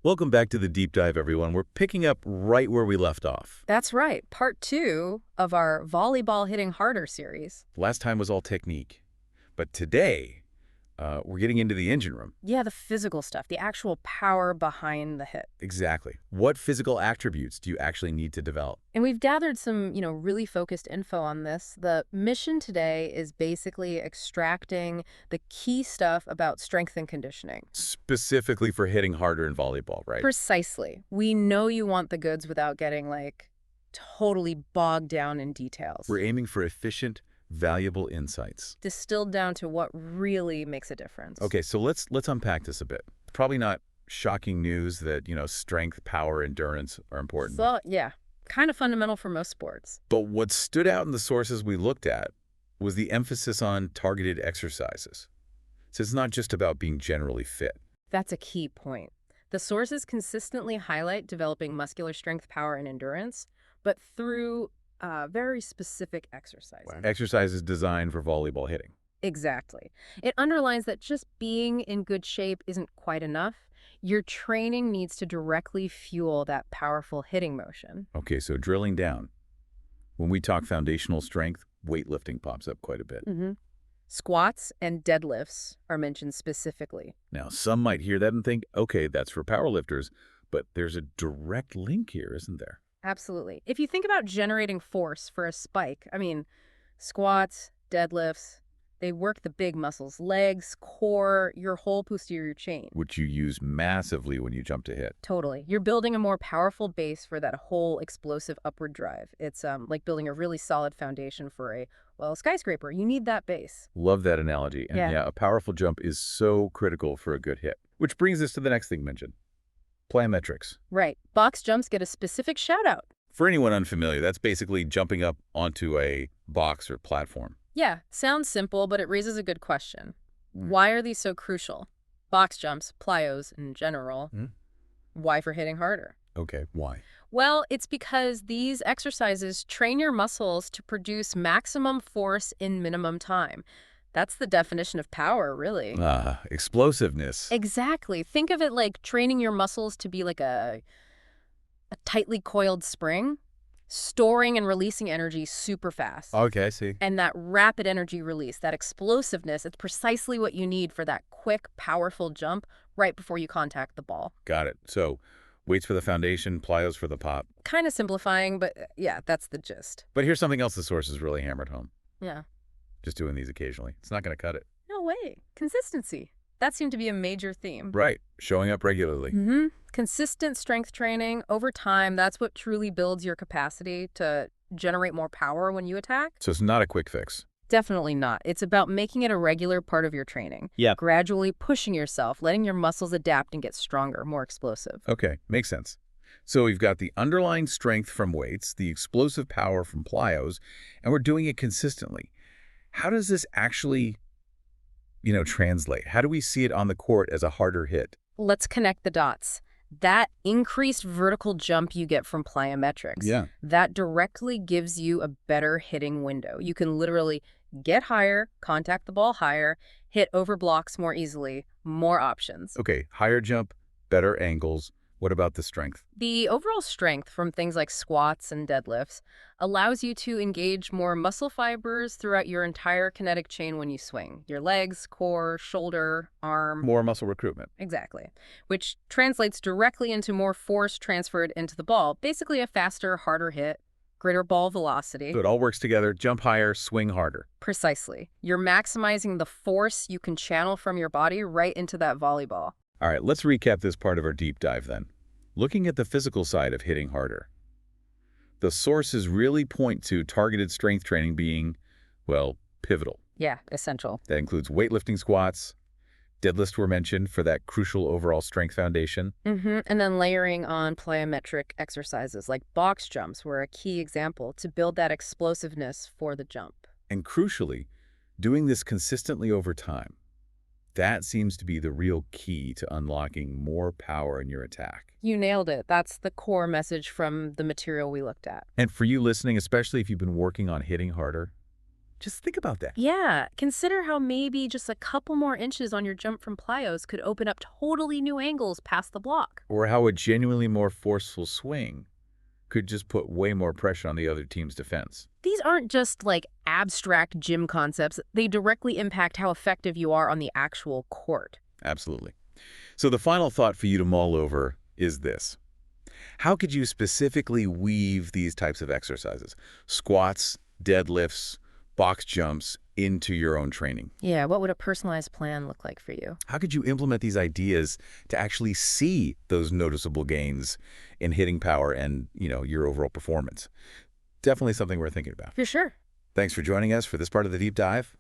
Welcome back to the deep dive, everyone. We're picking up right where we left off. That's right, part two of our Volleyball Hitting Harder series. Last time was all technique, but today we're getting into the engine room. Yeah, the physical stuff, the actual power behind the hit. Exactly. What physical attributes do you actually need to develop? And we've gathered some, really focused info on this. The mission today is basically extracting the key stuff about strength and conditioning. Specifically for hitting harder in volleyball, right? Precisely. We know you want the goods without getting, totally bogged down in details. We're aiming for efficient, valuable insights. Distilled down to what really makes a difference. Okay, so let's unpack this a bit. Probably not shocking news that, strength, power, endurance are important. So, yeah, kind of fundamental for most sports. But what stood out in the sources we looked at was the emphasis on targeted exercises. So it's not just about being generally fit. That's a key point. The sources consistently highlight developing muscular strength, power, and endurance, but through very specific exercises. Exercises designed for volleyball hitting. Exactly. It underlines that just being in good shape isn't quite enough. Your training needs to directly fuel that powerful hitting motion. Okay, so drilling down. When we talk foundational strength, weightlifting pops up quite a bit. Squats and deadlifts are mentioned specifically. Now, some might hear that and think, okay, that's for powerlifters, but there's a direct link here, isn't there? Absolutely. If you think about generating force for a spike, squats, deadlifts, they work the big muscles, legs, core, your whole posterior chain. Which you use massively when you jump to hit. Totally. You're building a more powerful base for that whole explosive upward drive. It's like building a really solid foundation for a skyscraper. You need that base. Love that analogy. And Yeah. a powerful jump is so critical for a good hit. Which brings us to the next thing mentioned. Plyometrics. Right. Box jumps get a specific shout out. For anyone unfamiliar, that's basically jumping up onto a box or platform. Yeah, sounds simple, but it raises a good question. Why are these so crucial? Box jumps, plyos in general. Why for hitting harder? Okay, why? Well, it's because these exercises train your muscles to produce maximum force in minimum time. That's the definition of power, really. Explosiveness. Exactly. Think of it like training your muscles to be like a tightly coiled spring, storing and releasing energy super fast. Okay, I see. And that rapid energy release, that explosiveness, it's precisely what you need for that quick, powerful jump right before you contact the ball. Got it. So weights for the foundation, plyos for the pop. Kind of simplifying, but yeah, that's the gist. But here's something else the sources really hammered home. Yeah. Just doing these occasionally. It's not going to cut it. No way. Consistency. That seemed to be a major theme. Right. Showing up regularly. Consistent strength training over time, that's what truly builds your capacity to generate more power when you attack. So it's not a quick fix. Definitely not. It's about making it a regular part of your training. Yeah. Gradually pushing yourself, letting your muscles adapt and get stronger, more explosive. Okay, makes sense. So we've got the underlying strength from weights, the explosive power from plyos, and we're doing it consistently. How does this actually, translate? How do we see it on the court as a harder hit? Let's connect the dots. That increased vertical jump you get from plyometrics, that directly gives you a better hitting window. You can literally get higher, contact the ball higher, hit over blocks more easily, more options. Okay, higher jump, better angles. What about the strength? The overall strength from things like squats and deadlifts allows you to engage more muscle fibers throughout your entire kinetic chain when you swing. Your legs, core, shoulder, arm. More muscle recruitment. Exactly. Which translates directly into more force transferred into the ball. Basically a faster, harder hit, greater ball velocity. So it all works together. Jump higher, swing harder. Precisely. You're maximizing the force you can channel from your body right into that volleyball. All right, let's recap this part of our deep dive then. Looking at the physical side of hitting harder. The sources really point to targeted strength training being, pivotal. Yeah, essential. That includes weightlifting squats, deadlifts were mentioned for that crucial overall strength foundation. And then layering on plyometric exercises like box jumps were a key example to build that explosiveness for the jump. And crucially, doing this consistently over time. That seems to be the real key to unlocking more power in your attack. You nailed it. That's the core message from the material we looked at. And for you listening, especially if you've been working on hitting harder, Just think about that. Yeah, consider how maybe just a couple more inches on your jump from plyos could open up totally new angles past the block. Or how a genuinely more forceful swing could just put way more pressure on the other team's defense. These aren't just like abstract gym concepts. They directly impact how effective you are on the actual court. Absolutely. So the final thought for you to mull over is this. How could you specifically weave these types of exercises, squats, deadlifts, box jumps, into your own training? Yeah, what would a personalized plan look like for you? How could you implement these ideas to actually see those noticeable gains in hitting power and, your overall performance? Definitely something we're thinking about. For sure. Thanks for joining us for this part of the deep dive.